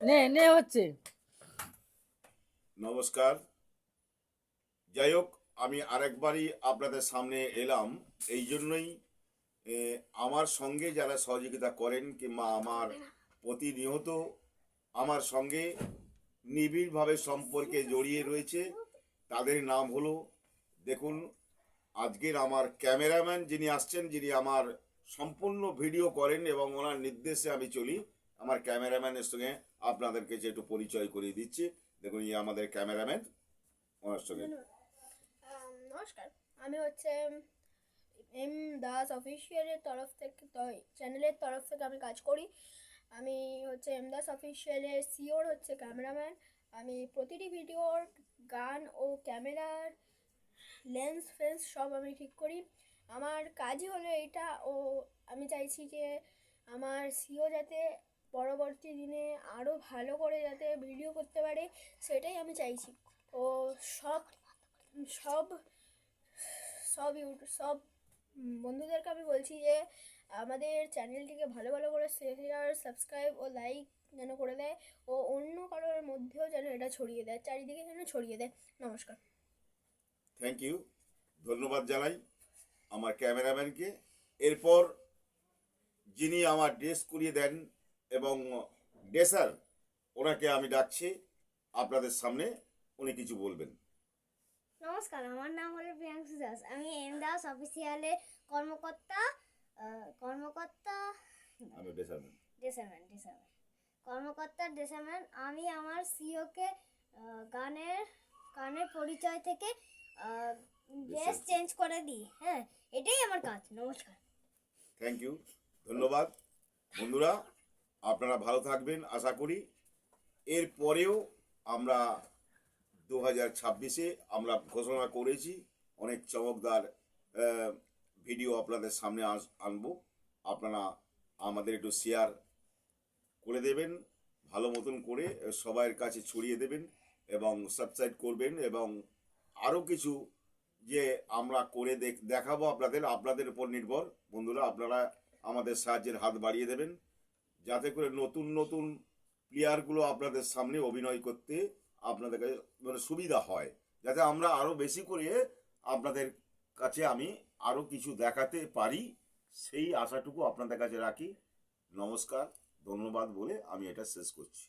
নে নে হচ্ছে। নমস্কার। যাই হোক, আমি আরেকবারই আপনাদের সামনে এলাম এই জন্যই, এ, আমার সঙ্গে যারা সহযোগিতা করেন কিংবা আমার প্রতিনিয়ত আমার সঙ্গে নিবিড়ভাবে সম্পর্কে জড়িয়ে রয়েছে, তাদের নাম হলো, দেখুন, আজকের আমার ক্যামেরাম্যান যিনি আসছেন, যিনি আমার সম্পূর্ণ ভিডিও করেন এবং ওনার নির্দেশে আমি চলি। আমার ক্যামেরাম্যানের সঙ্গে আপনাদেরকে যে একটু পরিচয় করিয়ে দিচ্ছি। দেখুন, এই আমাদের ক্যামেরাম্যান, ওনার সঙ্গে। নমস্কার, আমি হচ্ছে এম দাস অফিসিয়ালের তরফ থেকে চ্যানেলের তরফ থেকে আমি কাজ করি। আমি হচ্ছে এম দাস অফিসিয়ালের সিওর হচ্ছে ক্যামেরাম্যান। আমি প্রতিটি ভিডিওর গান ও ক্যামেরার লেন্স ফেন্স সব আমি ঠিক করি। আমার কাজই হলো এটা, ও আমি চাইছি যে আমার সিও যাতে পরবর্তী দিনে আরও ভালো করে যাতে ভিডিও করতে পারে, সেটাই আমি চাইছি। ও সব সব সব বন্ধুদেরকে আমি বলছি যে আমাদের চ্যানেলটিকে ভালো ভালো করে শেয়ার, সাবস্ক্রাইব ও লাইক যেন করে দেয়, ও অন্য কারোর মধ্যেও যেন এটা ছড়িয়ে দেয়, চারিদিকে যেন ছড়িয়ে দেয়। নমস্কার। থ্যাংক ইউ, ধন্যবাদ জানাই আমার ক্যামেরাম্যানকে। এরপর যিনি আমার ড্রেস করিয়ে দেন এবং ড্রেসার, ওনাকে আমি ডাকছি আপনাদের সামনে, উনি কিছু বলবেন। নমস্কার, আমার নাম হলো প্রিয়াংশু দাস। আমি এম দাস অফিসিয়ালের কর্মকর্তা। কর্মকর্তা আমি ড্রেসার। ডেসাম্যান কর্মকর্তা ডেসাম্যান। আমি আমার সিওকে গানের গানের পরিচয় থেকে ড্রেস চেঞ্জ করে দিই। হ্যাঁ, এটাই আমার কাজ। নমস্কার। থ্যাংক ইউ, ধন্যবাদ। বন্ধুরা, আপনারা ভালো থাকবেন আশা করি। এরপরেও আমরা 2026-এ আমরা ঘোষণা করেছি অনেক চমকদার ভিডিও আপনাদের সামনে আনবো। আপনারা আমাদের একটু শেয়ার করে দেবেন, ভালো মতন করে সবার কাছে ছড়িয়ে দেবেন এবং সাবস্ক্রাইব করবেন। এবং আরও কিছু যে আমরা করে দেখাবো আপনাদের, আপনাদের উপর নির্ভর। বন্ধুরা, আপনারা আমাদের সাহায্যের হাত বাড়িয়ে দেবেন যাতে করে নতুন নতুন প্লেয়ারগুলো আপনাদের সামনে অভিনয় করতে আপনাদের কাছে মানে সুবিধা হয়, যাতে আমরা আরও বেশি করে আপনাদের কাছে আমি আরও কিছু দেখাতে পারি, সেই আশাটুকু আপনাদের কাছে রাখি। নমস্কার, ধন্যবাদ বলে আমি এটা শেষ করছি।